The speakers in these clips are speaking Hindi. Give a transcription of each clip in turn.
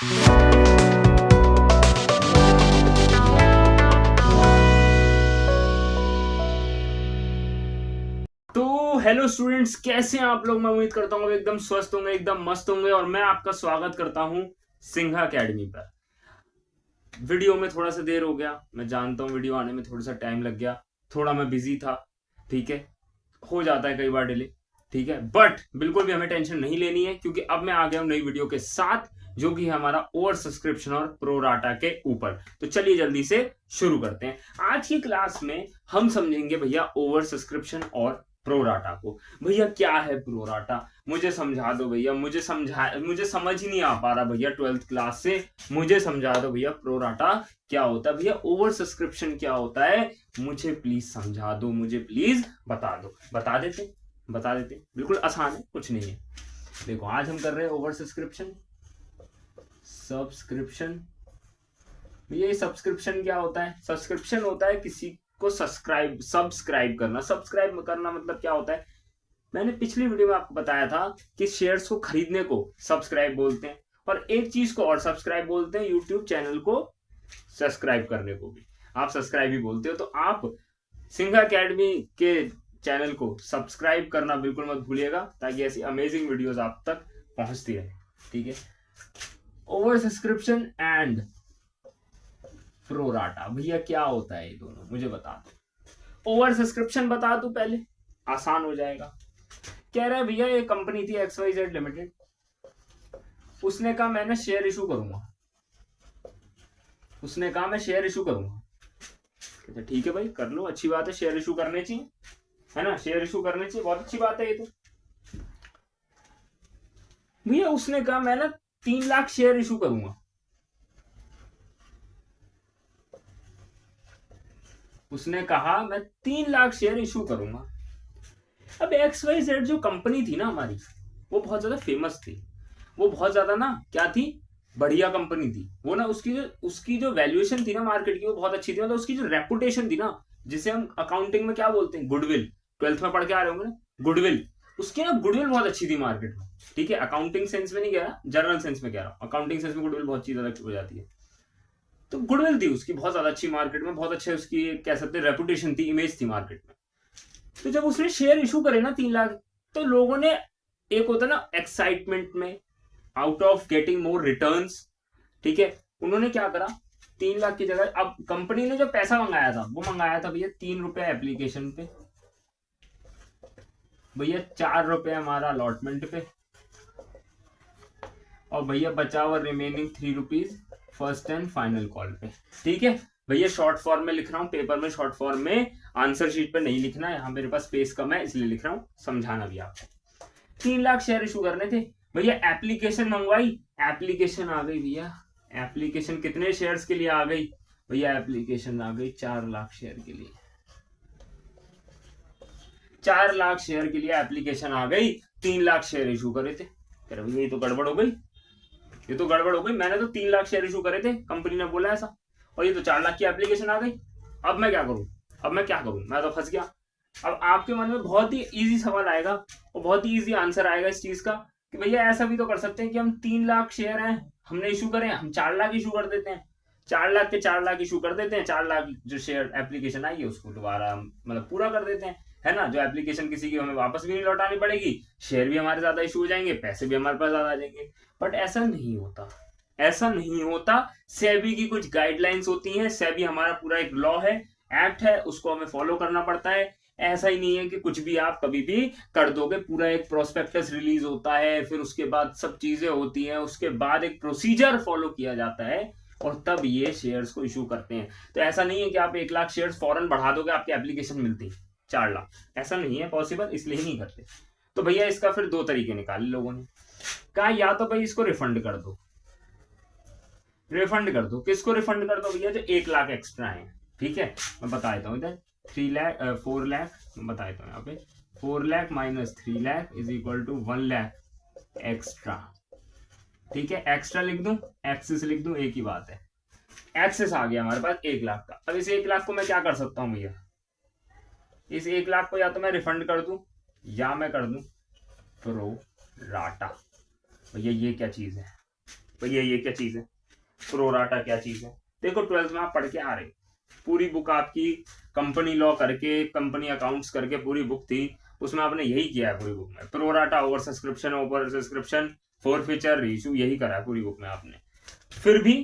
तो हेलो स्टूडेंट्स, कैसे हैं आप लोग। मैं उम्मीद करता हूँ एकदम स्वस्थ होंगे, एकदम मस्त होंगे। और मैं आपका स्वागत करता हूँ सिंघा एकेडमी पर। वीडियो में थोड़ा सा देर हो गया, मैं जानता हूँ वीडियो आने में थोड़ा सा टाइम लग गया, थोड़ा मैं बिजी था। ठीक है, हो जाता है कई बार डिले। ठीक है, बट बिल्कुल भी हमें टेंशन नहीं लेनी है, क्योंकि अब मैं आ गया हूँ नई वीडियो के साथ, जो कि है हमारा ओवर सब्सक्रिप्शन और प्रो राटा के ऊपर। तो चलिए जल्दी से शुरू करते हैं। आज की क्लास में हम समझेंगे भैया ओवर सब्सक्रिप्शन और प्रो राटा को। भैया क्या है प्रो राटा, मुझे समझा दो भैया। मुझे समझ ही नहीं आ पा रहा भैया 12th क्लास से। मुझे समझा दो भैया प्रो राटा क्या होता है, भैया ओवर सब्सक्रिप्शन क्या होता है। मुझे प्लीज समझा दो, मुझे प्लीज बता दो। बता देते बिल्कुल आसान है, कुछ नहीं है। देखो आज हम कर रहे हैं ओवर सब्सक्रिप्शन। ये सब्सक्रिप्शन क्या होता है। सब्सक्रिप्शन होता है किसी को सब्सक्राइब करना मतलब क्या होता है। मैंने पिछली वीडियो में आपको बताया था कि शेयर्स को खरीदने को सब्सक्राइब बोलते हैं, और एक चीज को और सब्सक्राइब बोलते हैं, यूट्यूब चैनल को सब्सक्राइब करने को भी आप सब्सक्राइब ही बोलते हो। तो आप सिंघा एकेडमी के चैनल को सब्सक्राइब करना बिल्कुल मत भूलिएगा, ताकि ऐसी अमेजिंग वीडियोस आप तक पहुंचती रहे। ठीक है, over subscription and pro rata भैया क्या होता है, ये दोनों मुझे बता दो। ओवर सब्सक्रिप्शन बता दो पहले, आसान हो जाएगा। कह रहा है भैया ये कंपनी थी XYZ लिमिटेड, उसने कहा मैंने शेयर इशू करूंगा। उसने कहा मैं शेयर इशू करूंगा। कहते ठीक है भाई कर लो, अच्छी बात है, शेयर इशू करने चाहिए, है ना। शेयर इशू करने चाहिए, बहुत अच्छी बात है ये तो। भैया उसने कहा मैं ना 3 लाख शेयर इशू करूंगा। उसने कहा मैं 3 लाख शेयर इशू करूंगा। अब XYZ जो कंपनी थी ना हमारी, वो बहुत ज्यादा फेमस थी। वो बहुत ज्यादा ना क्या थी, बढ़िया कंपनी थी वो ना। उसकी जो वैल्यूएशन थी ना मार्केट की, वो बहुत अच्छी थी। मतलब उसकी जो रेपुटेशन थी ना, जिसे हम अकाउंटिंग में क्या बोलते हैं, गुडविल। 12th में पढ़ के आ रहे होंगे ना, गुडविल। उसकी ना गुडविल बहुत अच्छी थी मार्केट में। ठीक है, अकाउंटिंग सेंस में नहीं कह रहा, जनरल सेंस में कह रहा हूं। अकाउंटिंग सेंस में गुडविल बहुत चीज अलग हो जाती है। तो गुडविल थी उसकी बहुत ज्यादा अच्छी मार्केट में, बहुत अच्छे उसकी कह सकते हैं रेपुटेशन थी, इमेज थी मार्केट में। तो जब उसने शेयर इशू करे ना 3 लाख, तो लोगों ने, एक होता है ना एक्साइटमेंट में, out of getting more returns, ठीक है, उन्होंने क्या करा, 3 लाख की जगह, अब कंपनी ने जो पैसा मंगाया था वो मंगाया था भैया 3 रुपए एप्लीकेशन पे, भैया 4 रुपए हमारा अलॉटमेंट पे, और भैया बचा हुआ remaining 3 rupees first and final call पे। ठीक है भैया, शॉर्ट फॉर्म में लिख रहा हूँ, पेपर में शॉर्ट फॉर्म में, आंसर शीट पे नहीं लिखना, यहाँ मेरे पास स्पेस कम है इसलिए लिख रहा हूँ, समझाना भी आपको। 3 लाख शेयर इशू करने थे भैया, एप्लीकेशन मंगवाई, एप्लीकेशन आ गई भैया। एप्लीकेशन कितने शेयर्स के लिए आ गई भैया, एप्लीकेशन आ गई 4 लाख शेयर के लिए। 4 लाख शेयर के लिए एप्लीकेशन आ गई, 3 लाख शेयर इशू करे थे। कह रहे भैया ये तो गड़बड़ हो गई, ये तो गड़बड़ हो गई, मैंने तो 3 लाख शेयर इशू करे थे, कंपनी ने बोला ऐसा, और ये तो 4 लाख की एप्लीकेशन आ गई। अब मैं क्या करूं, मैं तो फंस गया। अब आपके मन में बहुत ही इजी सवाल आएगा, और बहुत ही इजी आंसर आएगा इस चीज का, कि भैया ऐसा भी तो कर सकते हैं कि हम 3 लाख शेयर हैं, हमने इशू करे, हम 4 लाख इशू कर देते हैं। 4 लाख के 4 लाख इशू कर देते हैं, 4 लाख जो शेयर एप्लीकेशन आई है उसको दोबारा मतलब पूरा कर देते हैं, है ना। जो एप्लीकेशन किसी की हमें वापस भी नहीं लौटानी पड़ेगी, शेयर भी हमारे ज्यादा इशू हो जाएंगे, पैसे भी हमारे पास ज्यादा आ जाएंगे। बट ऐसा नहीं होता, ऐसा नहीं होता। सेबी की कुछ गाइडलाइंस होती हैं, सेबी हमारा पूरा एक लॉ है, एक्ट है, उसको हमें फॉलो करना पड़ता है। ऐसा ही नहीं है कि कुछ भी आप कभी भी कर दोगे। पूरा एक प्रोस्पेक्टस रिलीज होता है, फिर उसके बाद सब चीजें होती हैं, उसके बाद एक प्रोसीजर फॉलो किया जाता है, और तब ये शेयर्स को इशू करते हैं। तो ऐसा नहीं है कि आप 1 लाख शेयर्स फौरन बढ़ा दोगे, आपकी एप्लीकेशन मिलती 4 लाख, ऐसा नहीं है पॉसिबल, इसलिए नहीं करते। तो भैया इसका फिर 2 तरीके निकाले लोगों ने। कहा या तो भाई इसको रिफंड कर दो, रिफंड कर दो। किसको रिफंड कर दो भैया, जो 1 लाख एक्स्ट्रा है। ठीक है, मैं बता देता हूँ इधर 4 लाख, मैं बता देता हूँ यहाँ पे 4 lakh minus 3 lakh is equal to 1 lakh extra. ठीक है, एक्स्ट्रा लिख दूं, एक्सेस लिख दूं, एक ही बात है। एक्सेस आ गया हमारे पास 1 लाख का। अब इस 1 लाख को मैं क्या कर सकता हूँ भैया, इस 1 लाख को या तो मैं रिफंड कर दूं, या मैं कर दूं प्रो राटा। भैया ये क्या चीज है भैया ये क्या चीज है, प्रोराटा क्या चीज है। देखो 12th में आप पढ़ के आ रहे, पूरी बुक आपकी कंपनी लॉ करके, कंपनी अकाउंट्स करके पूरी बुक थी, उसमें आपने यही किया है पूरी बुक में, pro rata, over subscription, forfeiture, reissue, यही करा है पूरी बुक में आपने, फिर भी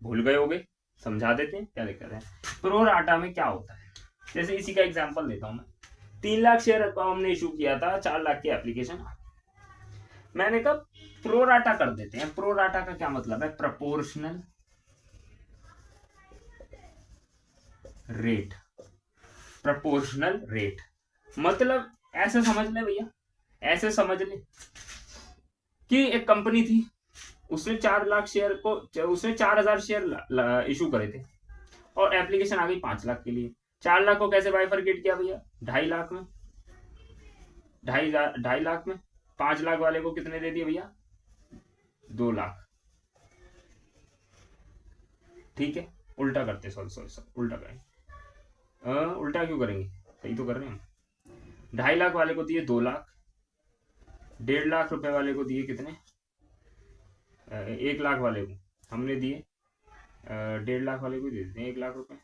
भूल गए होगे। समझा देते हैं, क्या दिक्कत है। प्रोराटा में क्या होता है, जैसे इसी का एग्जांपल देता हूं मैं। 3 लाख शेयर का हमने इशू किया था, 4 लाख की एप्लीकेशन, मैंने कहा प्रोराटा कर देते हैं। प्रोराटा का क्या मतलब है, प्रोपोर्शनल रेट। प्रोपोर्शनल रेट मतलब ऐसे समझ ले भैया, ऐसे समझ ले कि एक कंपनी थी, उसने 4 लाख शेयर को, उसने 4000 शेयर इशू करे थे और एप्लीकेशन आ गई 5 लाख के लिए। 4 लाख को कैसे बाइफरकेट किया भैया, 2.5 लाख में, 2.5 लाख में 5 लाख वाले को कितने दे दिए भैया, 2 लाख। ठीक है, उल्टा करते, सॉरी उल्टा करेंगे, उल्टा क्यों करेंगे, सही तो कर रहे हैं हम। 2.5 लाख वाले को दिए 2 लाख, 1.5 लाख रुपए वाले को दिए कितने, 1 लाख वाले को हमने दिए 1.5 लाख वाले को दे देते हैं 1 लाख रुपए।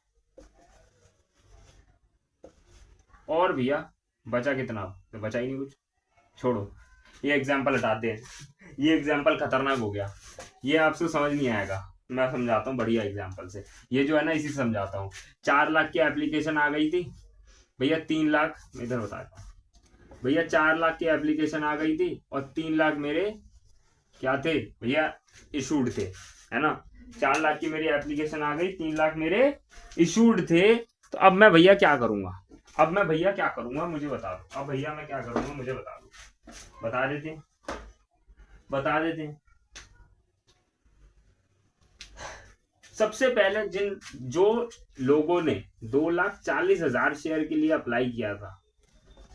और भैया बचा कितना, तो बचा ही नहीं कुछ, छोड़ो ये एग्जाम्पल हटाते हैं, ये एग्जाम्पल खतरनाक हो गया, ये आपसे समझ नहीं आएगा, मैं समझाता हूँ बढ़िया एग्जाम्पल से। ये जो है ना, इसी से समझाता हूँ। 4 लाख की एप्लीकेशन आ गई थी भैया, 3 लाख मैं इधर बताता हूँ भैया, 4 लाख की एप्लीकेशन आ गई थी और 3 लाख मेरे क्या थे भैया, इशूड थे, है ना। 4 लाख की मेरी एप्लीकेशन आ गई, 3 लाख मेरे इशूड थे। तो अब मैं भैया क्या करूंगा, मुझे बता दो, अब भैया मैं क्या करूंगा मुझे बता दो, बता देते हैं। सबसे पहले जो लोगों ने 2,40,000 शेयर के लिए अप्लाई किया था,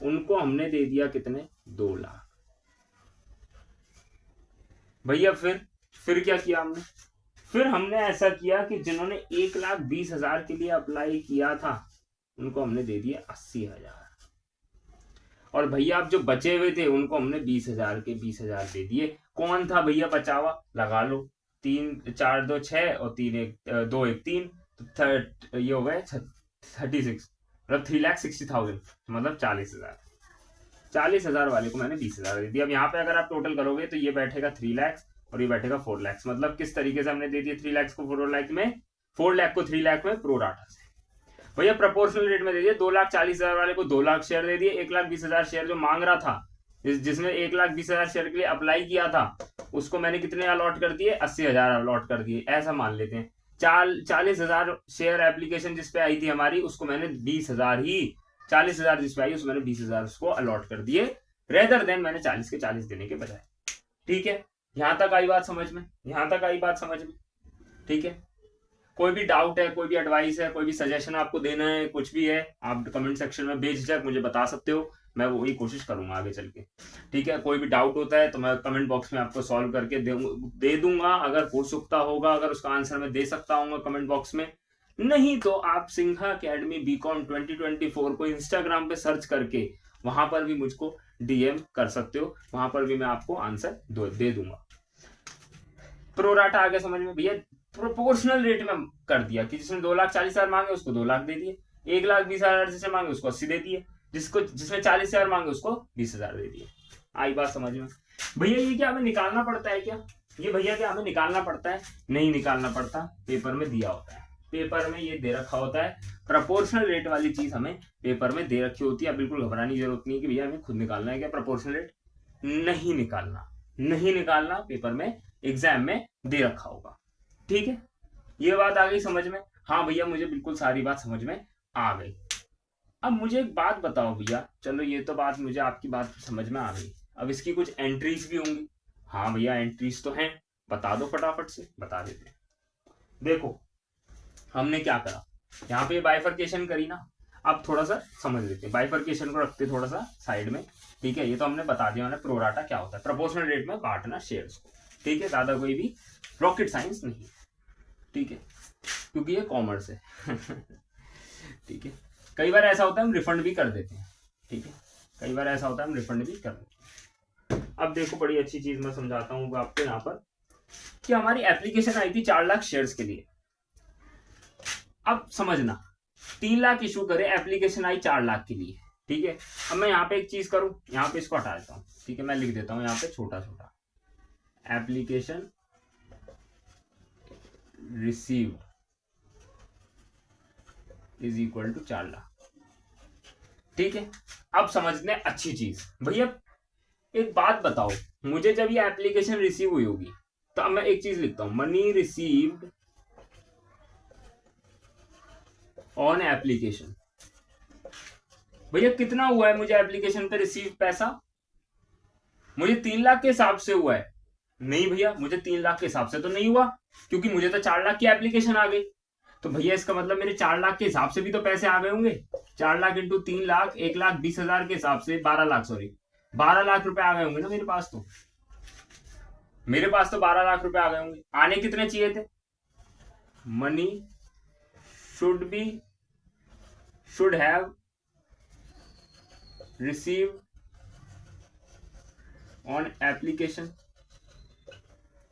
उनको हमने दे दिया कितने, 2 लाख भैया। फिर क्या किया हमने, फिर हमने ऐसा किया कि जिन्होंने 1,20,000 के लिए अप्लाई किया था, उनको हमने दे दिया 80,000, और भैया अब जो बचे हुए थे उनको हमने 20,000 के 20,000 दे दिए। कौन था भैया बचा हुआ, लगा लो, 3 4 2 6 और 3 1 2 1 3, तो ये हो गए 36, मतलब 3,60,000, मतलब 40,000 वाले को मैंने 20,000 दे दिया। अब यहाँ पे अगर आप टोटल करोगे तो ये बैठेगा 3 लाख और ये बैठेगा 4 लाख। मतलब किस तरीके से हमने दे दिया 3 लाख को 4 लाख में, 4 लाख को 3 लाख में प्रोराटा से भैया प्रोपोर्शनल रेट में दे दिए। 2,40,000 वाले को 2 लाख शेयर दे दिए। 1,20,000 शेयर जो मांग रहा था, जिसने 1,20,000 शेयर के लिए अप्लाई किया था, उसको मैंने कितने अलॉट कर दिए, 80,000 अलॉट कर दिए। ऐसा मान लेते हैं 40,000 शेयर एप्लीकेशन जिसपे आई थी हमारी, उसको मैंने 20,000 ही, 40,000 जिसपे आई उसको मैंने 20,000 उसको अलॉट कर दिए, रेदर देन मैंने 40 के 40 देने के बजाय। ठीक है, यहां तक आई बात समझ में, ठीक है। कोई भी डाउट है, कोई भी एडवाइस है, कोई भी सजेशन आपको देना है, कुछ भी है, आप कमेंट सेक्शन में बेझिझक मुझे बता सकते हो, मैं वही कोशिश करूंगा आगे चल के। ठीक है, कोई भी डाउट होता है तो मैं कमेंट बॉक्स में आपको सॉल्व करके दे दूंगा, अगर हो सकता होगा, अगर उसका आंसर मैं दे सकता हूँ कमेंट बॉक्स में। नहीं तो आप सिंघा अकेडमी बीकॉम 2024 को इंस्टाग्राम पे सर्च करके वहां पर भी मुझको डीएम कर सकते हो, वहां पर भी मैं आपको आंसर दे दूंगा। प्रोराटा आगे समझ में भैया, प्रोपोर्शनल रेट में कर दिया कि जिसने 2,40,000 मांगे उसको 2 लाख दे दिए, 1,20,000 जिसने मांगे उसको 80 दे दिए, जिसने 40,000 मांगे उसको 20,000 दे दिए। आई बात समझ में भैया। ये क्या हमें निकालना पड़ता है क्या, ये भैया क्या हमें निकालना पड़ता है, नहीं निकालना पड़ता, पेपर में दिया होता है, पेपर में ये दे रखा होता है। प्रोपोर्शनल रेट वाली चीज हमें पेपर में दे रखी होती है। अब बिल्कुल घबराने की जरूरत नहीं है कि भैया हमें खुद निकालना है क्या प्रोपोर्शनल रेट, नहीं निकालना, पेपर में एग्जाम में दे रखा होगा। ठीक है, ये बात आ गई समझ में। हाँ भैया मुझे बिल्कुल सारी बात समझ में आ गई। अब मुझे एक बात बताओ भैया, चलो ये तो बात मुझे आपकी बात समझ में आ गई, अब इसकी कुछ एंट्रीज भी होंगी। हाँ भैया एंट्रीज तो हैं, बता दो फटाफट से, बता देते हैं। देखो हमने क्या करा, यहाँ पे बाइफरकेशन करी ना, अब थोड़ा सा समझ लेते हैं, बाइफरकेशन को रखते थोड़ा सा साइड में। ठीक है, ये तो हमने बता दिया मैंने प्रोराटा क्या होता है, प्रोपोर्शनल रेट में बांटना शेयर्स को। ठीक है, ज्यादा कोई भी रॉकेट साइंस नहीं है, ठीक है, क्योंकि ये कॉमर्स है। ठीक है, कई बार ऐसा होता है हम रिफंड भी कर देते हैं। ठीक है, कई बार ऐसा होता है हम रिफंड भी कर देते हैं। अब देखो बड़ी अच्छी चीज मैं समझाता हूँ आपको यहाँ पर, कि हमारी एप्लीकेशन आई थी 4 लाख शेयर्स के लिए। अब समझना, 3 लाख इशू करे, एप्लीकेशन आई 4 लाख के लिए, ठीक है। अब मैं यहाँ पे एक चीज करूं, यहाँ पे इसको हटा देता हूं, ठीक है, मैं लिख देता हूं यहाँ पे छोटा छोटा, application received is equal to 4 lakh, ठीक है। अब समझने अच्छी चीज, भैया एक बात बताओ, मुझे जब ये एप्लीकेशन रिसीव हुई होगी तो अब मैं एक चीज लिखता हूं, मनी रिसीव्ड ऑन एप्लीकेशन। भैया कितना हुआ है मुझे एप्लीकेशन पे रिसीव पैसा? मुझे 3 लाख के हिसाब से हुआ है? नहीं भैया, मुझे 3 लाख के हिसाब से तो नहीं हुआ, क्योंकि मुझे तो 4 लाख की एप्लीकेशन आ गई। तो भैया इसका मतलब मेरे 4 लाख के हिसाब से भी तो पैसे आ गए होंगे। 4 लाख इंटू 3 लाख, 1,20,000 के हिसाब से 12 लाख, सॉरी 12 लाख रुपए आ गए होंगे ना मेरे पास। तो मेरे पास तो 12 लाख रुपए आ गए होंगे। आने कितने चाहिए थे? Money should have receive on application,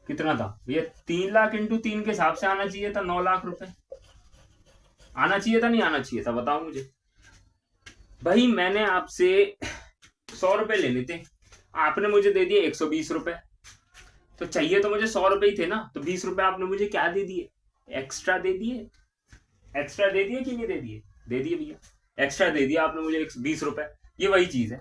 कितना था भैया? 3 लाख इंटू 3 के हिसाब से आना चाहिए था 9 लाख रुपए। आना चाहिए था, नहीं आना चाहिए था, बताओ मुझे। भाई मैंने आपसे 100 रुपए लेने थे, आपने मुझे दे दिए 120 रुपए। तो चाहिए तो मुझे 100 रुपए ही थे ना, तो 20 रुपए आपने मुझे क्या दे दिए? एक्स्ट्रा दे दिए। एक्स्ट्रा दे दिए कि नहीं दे दिए? दे दिए भैया, एक्स्ट्रा दे दिया आपने मुझे 20 रुपए। ये वही चीज है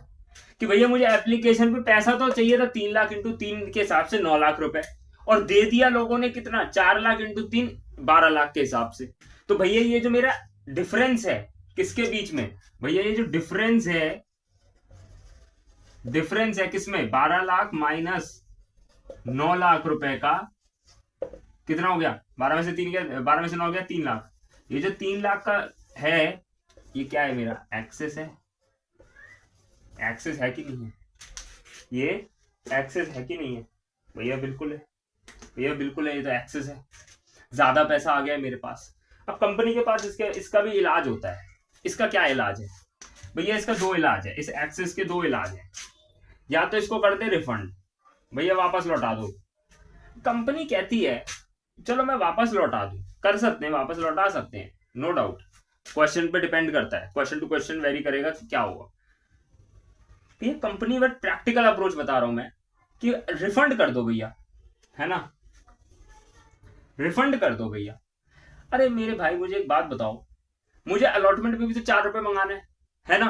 कि भैया मुझे एप्लीकेशन पे पैसा तो चाहिए था 3 लाख इंटू 3 के हिसाब से 9 लाख रुपए, और दे दिया लोगों ने कितना? 4 लाख इंटू 3 12 लाख के हिसाब से। तो भैया ये जो मेरा डिफरेंस है किसके बीच में? भैया ये जो डिफरेंस है किसमें? 12 लाख माइनस 9 लाख रुपए का कितना हो गया? 12 में से 3 गया, 12 में से 9 गया, 3 लाख। ये जो 3 लाख का है, ये क्या है? मेरा एक्सेस है। एक्सेस है कि नहीं है? ये एक्सेस है कि नहीं है? भैया बिल्कुल है, भैया बिल्कुल है, ये तो एक्सेस है। ज्यादा पैसा आ गया है मेरे पास। अब कंपनी के पास इसका भी इलाज होता है। इसका क्या इलाज है भैया? इसका 2 इलाज है, इस एक्सेस के 2 इलाज है। या तो इसको करते रिफंड, भैया वापस लौटा दो। कंपनी कहती है चलो मैं वापस लौटा दूं, कर सकते हैं, वापस लौटा सकते हैं, नो डाउट। क्वेश्चन पे डिपेंड करता है, क्वेश्चन टू क्वेश्चन वेरी करेगा कि क्या होगा। ये कंपनी बट प्रैक्टिकल अप्रोच बता रहा हूं मैं कि रिफंड कर दो भैया, है ना, रिफंड कर दो भैया। अरे मेरे भाई मुझे एक बात बताओ, मुझे अलॉटमेंट में भी तो 4 रुपए मंगाना है ना।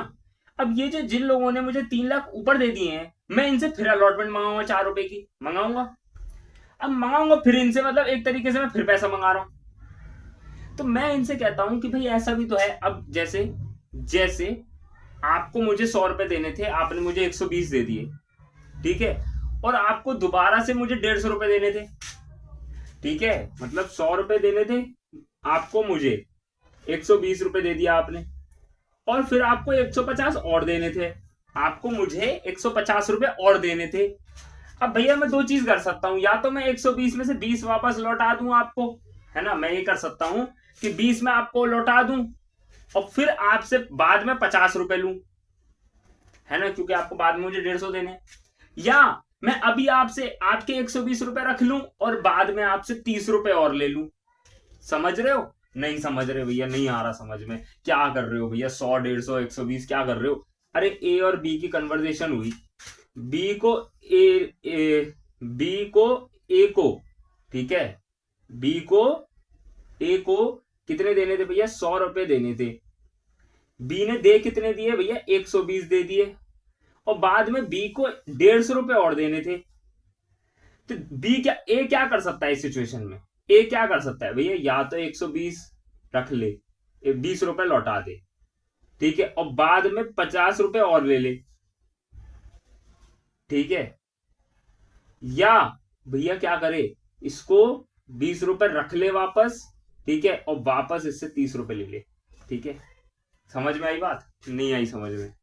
अब ये जो जिन लोगों ने मुझे 3 लाख ऊपर दे दिए हैं, मैं इनसे फिर अलॉटमेंट मंगाऊंगा 4 रुपए की, मंगाऊंगा। अब मंगाऊंगा फिर इनसे, मतलब एक तरीके से मैं फिर पैसा मंगा रहा हूं। तो मैं इनसे कहता हूं कि भाई ऐसा भी तो है। अब जैसे जैसे आपको मुझे 100 रुपए देने थे, आपने मुझे 120 दे दिए, ठीक है, और आपको दोबारा से मुझे 150 रुपए देने थे, ठीक है, मतलब 100 रुपए देने थे आपको, मुझे 120 रुपए दे दिया आपने, और फिर आपको 150 और देने थे, आपको मुझे 150 रुपए और देने थे। अब भैया मैं 2 चीज कर सकता हूं, या तो मैं 120 में से 20 वापस लौटा दूं आपको, है ना, मैं ये कर सकता हूं कि 20 में आपको लौटा दूं और फिर आपसे बाद में 50 रुपए लूं, है ना, क्योंकि आपको बाद में मुझे 150 देने। या मैं अभी आपसे आपके 120 रुपए रख लूं और बाद में आपसे 30 रुपए और ले लूं। समझ रहे हो? नहीं समझ रहे भैया, नहीं आ रहा समझ में। क्या कर रहे हो भैया? 100, 150, 120 क्या कर रहे हो? अरे ए और बी की कन्वर्सेशन हुई, बी को ए को, ठीक है, बी को ए को कितने देने थे भैया? 100 रुपए देने थे। बी ने दे कितने दिए भैया? 120 दे दिए, और बाद में बी को 150 रुपए और देने थे। तो बी क्या, ए क्या कर सकता है इस सिचुएशन में? ए क्या कर सकता है भैया? या तो 120 रख ले, 20 रुपए लौटा दे, ठीक है, और बाद में 50 रुपए और ले ले, ठीक है। या भैया क्या करे, इसको 20 रुपए रख ले वापस, ठीक है, और वापस इससे 30 रुपए ले ले, ठीक है। समझ में आई बात? नहीं आई समझ में?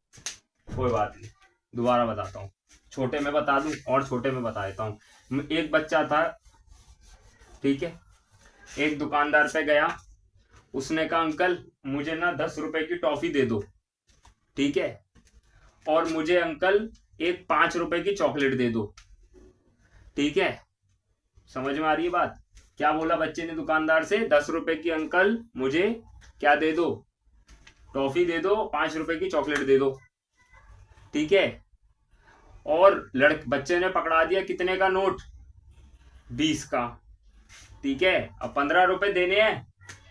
कोई बात नहीं, दोबारा बताता हूं, छोटे में बता दूं और छोटे में बता देता हूं। एक बच्चा था, ठीक है, एक दुकानदार पे गया, उसने कहा अंकल मुझे ना 10 रुपए की टॉफी दे दो, ठीक है, और मुझे अंकल एक 5 रुपए की चॉकलेट दे दो, ठीक है। समझ में आ रही है बात? क्या बोला बच्चे ने दुकानदार से? 10 रुपए की अंकल मुझे क्या दे दो, टॉफी दे दो, 5 रुपए की चॉकलेट दे दो। ठीक है, और बच्चे ने पकड़ा दिया कितने का नोट, 20 का। ठीक है, अब 15 रुपए देने हैं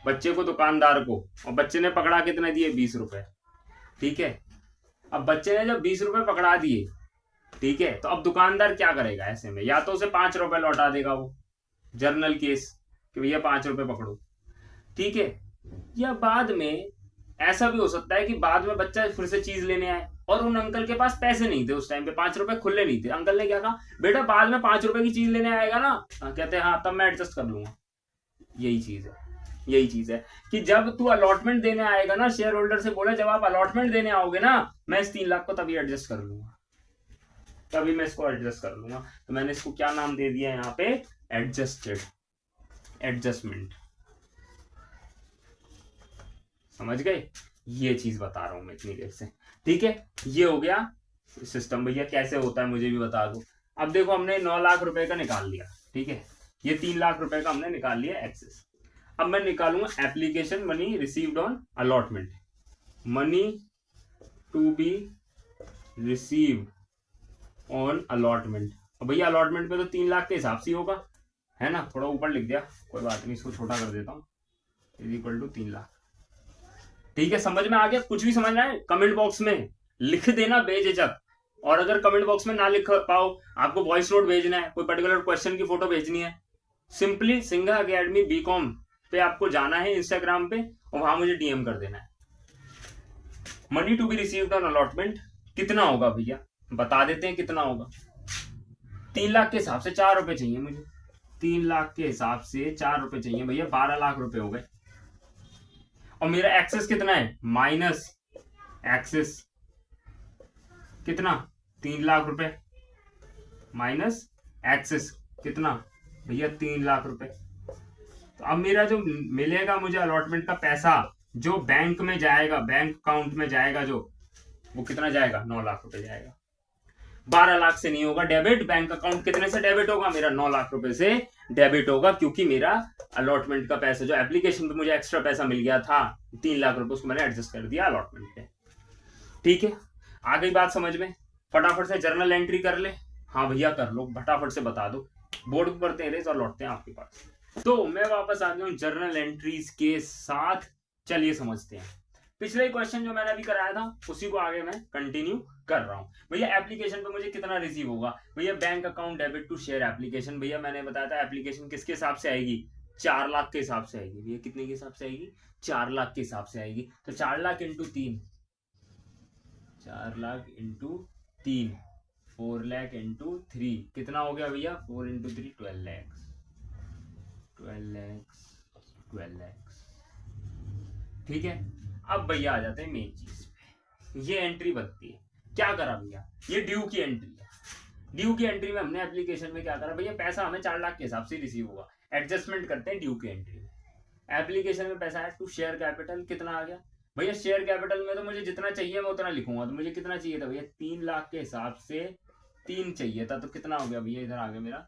बच्चे को दुकानदार को, और बच्चे ने पकड़ा कितने दिए, 20 रुपए। ठीक है, अब बच्चे ने जब 20 रुपए पकड़ा दिए, ठीक है, तो अब दुकानदार क्या करेगा ऐसे में? या तो उसे 5 रुपए लौटा देगा वो, जर्नल केस कि भैया 5 रुपए पकड़ो। ठीक है, या बाद में ऐसा भी हो सकता है कि बाद में बच्चा फिर से चीज लेने आए और उन अंकल के पास पैसे नहीं थे, उस टाइम पे 5 रुपए खुले नहीं थे। अंकल ने क्या कहा, बेटा बाद में 5 रुपए की चीज लेने आएगा ना, कहते हैं हाँ तब मैं एडजस्ट कर लूंगा। यही चीज है, यही चीज है कि जब तू अलॉटमेंट देने आएगा ना, शेयर होल्डर से बोला जब आप अलॉटमेंट देने आओगे ना, मैं इस 3 लाख को तभी एडजस्ट कर लूंगा, तभी मैं इसको एडजस्ट कर लूंगा। तो मैंने इसको क्या नाम दे दिया यहाँ पे, एडजस्टेड, एडजस्टमेंट। समझ गए? ये चीज बता रहा हूं मैं इतनी देर से। ठीक है, ये हो गया सिस्टम। भैया कैसे होता है मुझे भी बता दो। अब देखो हमने 9 लाख रुपए का निकाल लिया। ठीक है, ये 3 लाख रुपए का हमने निकाल लिया एक्सेस। अब मैं निकालूंगा application money received on allotment, money to be received on allotment. अब भैया अलॉटमेंट पे तो 3 लाख के हिसाब से होगा, है ना? थोड़ा ऊपर लिख दिया, कोई बात नहीं, इसको छोटा कर देता हूँ, इज इक्वल टू 3 लाख। ठीक है, समझ में आ गया? कुछ भी समझना है कमेंट बॉक्स में लिख देना बेझिझक। और अगर कमेंट बॉक्स में ना लिख पाओ, आपको वॉइस नोट भेजना है, कोई पर्टिकुलर क्वेश्चन की फोटो भेजनी है, सिंपली सिंघा अकेडमी बीकॉम पे आपको जाना है इंस्टाग्राम पे, और वहां मुझे डीएम कर देना है। Money to be received on allotment कितना होगा भैया, बता देते हैं कितना होगा। 3 लाख के हिसाब से 4 रुपए चाहिए मुझे, 3 लाख के हिसाब से 4 रुपए चाहिए भैया, 12 लाख रुपए हो गए। और मेरा एक्सेस कितना है, माइनस एक्सेस कितना, 3 लाख रुपए, माइनस एक्सेस कितना भैया, 3 लाख रुपए। तो अब मेरा जो मिलेगा मुझे अलॉटमेंट का पैसा, जो बैंक में जाएगा, बैंक अकाउंट में जाएगा, जो वो कितना जाएगा, 9 लाख रुपए जाएगा। 12 लाख से नहीं होगा डेबिट, बैंक अकाउंट कितने से डेबिट होगा, मेरा 9 लाख रुपए से डेबिट होगा, क्योंकि मेरा अलॉटमेंट का पैसा जो एप्लीकेशन पे मुझे एक्स्ट्रा पैसा मिल गया था 3 लाख रुपए, उसको मैंने एडजस्ट कर दिया अलॉटमेंट पे। ठीक है, आ गई बात समझ में? फटाफट से जर्नल एंट्री कर ले। हाँ भैया कर लो, फटाफट से बता दो, बोर्ड को करते हैं रेस और लौटते हैं आपके पास। तो मैं वापस आ गया हूँ जर्नल एंट्रीज के साथ। चलिए समझते हैं, पिछले क्वेश्चन जो मैंने अभी कराया था उसी को आगे मैं कंटिन्यू कर रहा हूँ। भैया एप्लीकेशन पे मुझे कितना रिसीव होगा, भैया bank account debit to share application. भैया मैंने बताया था एप्लीकेशन किसके हिसाब से आएगी, 4 लाख के हिसाब से आएगी। भैया कितने के हिसाब से आएगी, 4 लाख के हिसाब से आएगी। तो 4 lakh into 3, 4 lakh into 3, 4 lakh into 3 कितना हो गया भैया, 4 इंटू 3 12 लैक्स, 12 लैक्स, 12 लैक्स। ठीक है, अब भैया आ जाते हैं मेन चीज पे। ये एंट्री बनती है, क्या करा भैया, ये ड्यू की एंट्री है। ड्यू की एंट्री में हमने एप्लीकेशन में क्या करा भैया, पैसा हमें 4 लाख के हिसाब से रिसीव होगा, एडजस्टमेंट करते हैं ड्यू की एंट्री में। एप्लीकेशन में पैसा है टू शेयर कैपिटल, कितना आ गया भैया, शेयर कैपिटल में तो मुझे जितना चाहिए मैं उतना लिखूंगा। तो मुझे कितना चाहिए था भैया, 3 लाख के हिसाब से 3 चाहिए था, तो कितना हो गया भैया, इधर आ गया मेरा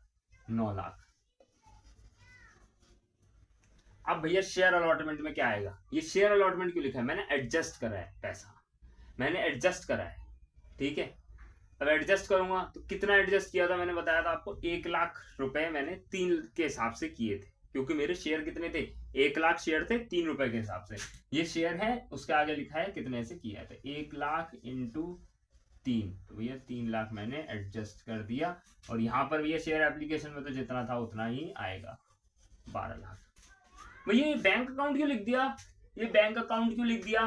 9 लाख। अब भैया शेयर अलॉटमेंट में क्या आएगा, ये शेयर अलॉटमेंट क्यों लिखा है, मैंने एडजस्ट करा है पैसा, मैंने एडजस्ट करा है। ठीक है, अब एडजस्ट करूंगा तो कितना एडजस्ट किया था, मैंने बताया था आपको 1 लाख रुपए मैंने 3 के हिसाब से किए थे, क्योंकि मेरे शेयर कितने थे, 1 लाख शेयर थे 3 रुपए के हिसाब से। ये शेयर है, उसके आगे लिखा है कितने से किया था, 1 लाख इंटू 3, तो भैया 3 लाख मैंने एडजस्ट कर दिया। और यहाँ पर भैया शेयर एप्लीकेशन में तो जितना था उतना ही आएगा, 12 लाख। भैया ये बैंक अकाउंट क्यों लिख दिया, ये बैंक अकाउंट क्यों लिख दिया,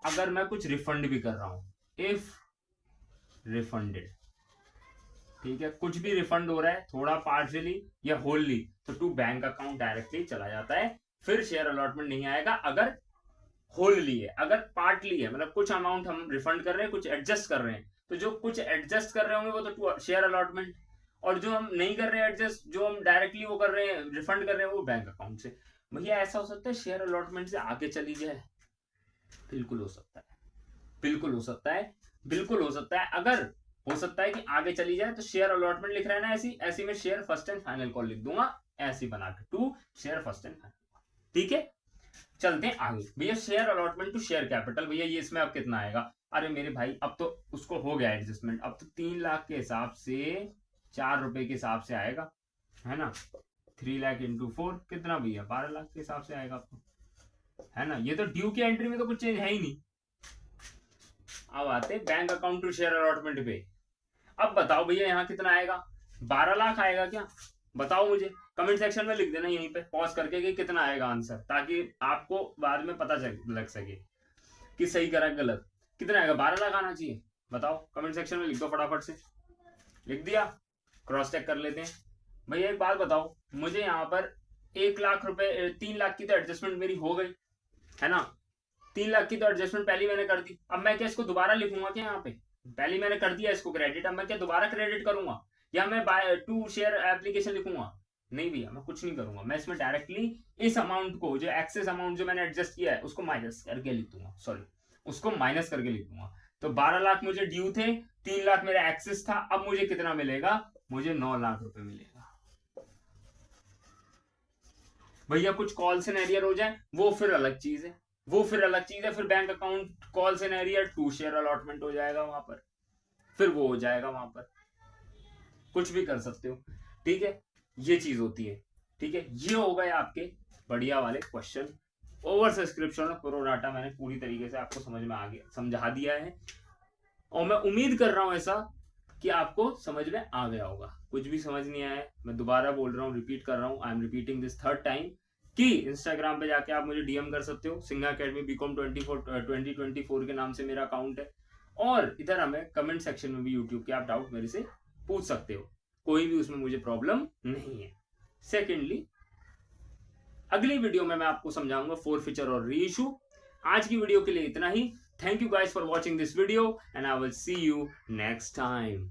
अगर मैं कुछ रिफंड भी कर रहा हूं, इफ रिफंडेड, ठीक है, कुछ भी रिफंड हो रहा है, थोड़ा पार्शियली या होलली, तो टू बैंक अकाउंट डायरेक्टली चला जाता है, फिर शेयर अलॉटमेंट नहीं आएगा। अगर होलली है, अगर पार्टली है, मतलब कुछ अमाउंट हम रिफंड कर रहे हैं, कुछ एडजस्ट कर रहे हैं, तो जो कुछ एडजस्ट कर रहे होंगे वो तो शेयर अलॉटमेंट, और जो हम नहीं कर रहे हैं एडजस्ट, जो हम डायरेक्टली वो कर रहे हैं, रिफंड कर रहे हैं, वो बैंक अकाउंट से। भैया ऐसा हो सकता है शेयर अलॉटमेंट से आगे चली जाए, बिल्कुल हो सकता है, बिल्कुल हो सकता है, बिल्कुल हो सकता है। अगर हो सकता है कि आगे चली जाए तो शेयर अलॉटमेंट लिख रहा है ना, ऐसी मैं share first and final call लिख दूंगा, ऐसी बना के to share first and final. ठीक है, चलते हैं आगे। भैया share allotment to share capital, भैया ये इसमें अब कितना आएगा? अरे मेरे भाई अब तो उसको हो गया एडजस्टमेंट, अब तो 3 लाख के हिसाब से 4 रुपए के हिसाब से आएगा, है ना। 3 लाख इंटू 4 कितना भैया? 12 लाख के हिसाब से आएगा आपको, है ना। ये तो ड्यू की एंट्री में तो कुछ चेंज है ही नहीं। अब आते bank account to share allotment पे। अब बताओ भैया यहाँ कितना आएगा? 12 लाख आएगा क्या? बताओ मुझे, कमेंट सेक्शन में लिख देना यहीं पे पॉज करके कि कितना आएगा आंसर, ताकि आपको बाद में पता लग सके कि सही करा गलत। कितना आएगा? 12 लाख आना चाहिए, बताओ कमेंट सेक्शन में लिख दो फटाफट से। लिख दिया, क्रॉस चेक कर लेते हैं। भैया एक बात बताओ मुझे, यहाँ पर 1 लाख रुपए 3 लाख की तो एडजस्टमेंट मेरी हो गई, है ना। 3 लाख की तो एडजस्टमेंट पहले मैंने कर दी, अब मैं क्या इसको दोबारा लिखूंगा क्या? यहाँ पे पहले मैंने कर दिया इसको क्रेडिट, अब मैं क्या दोबारा क्रेडिट करूंगा या मैं बाय टू शेयर एप्लीकेशन लिखूंगा? नहीं भैया, मैं कुछ नहीं करूंगा, मैं इसमें डायरेक्टली इस अमाउंट को, जो एक्सेस अमाउंट जो मैंने एडजस्ट किया है उसको माइनस करके लिख दूंगा, सॉरी उसको माइनस करके लिख दूंगा। तो 12 लाख मुझे ड्यू थे, 3 लाख मेरा एक्सेस था, अब मुझे कितना मिलेगा? मुझे 9 लाख रुपए मिलेगा। भैया कुछ कॉल सिनेरियर हो जाए वो फिर अलग चीज है, फिर bank account call scenario two share allotment हो जाएगा वहां पर, फिर वो हो जाएगा वहां पर, कुछ भी कर सकते हो। ठीक है, ये चीज होती है। ठीक है, ये हो गए आपके बढ़िया वाले क्वेश्चन। ओवर सब्सक्रिप्शन और प्रो डाटा मैंने पूरी तरीके से आपको समझ में आ गया, समझा दिया है, और मैं उम्मीद कर रहा हूं ऐसा कि आपको समझ में आ गया होगा। कुछ भी समझ नहीं आया मैं दोबारा बोल रहा हूँ, रिपीट कर रहा हूँ, I am repeating this third time, कि इंस्टाग्राम पे जाके आप मुझे डीएम कर सकते हो, सिंघा अकेडमी बीकॉम 2024 के नाम से मेरा अकाउंट है, और इधर हमें कमेंट सेक्शन में भी यूट्यूब के आप डाउट मेरे से पूछ सकते हो, कोई भी उसमें मुझे प्रॉब्लम नहीं है। सेकेंडली अगली वीडियो में मैं आपको समझाऊंगा फोरफीचर और री इशू। आज की वीडियो के लिए इतना ही। Thank you guys for watching this video and I will see you next time.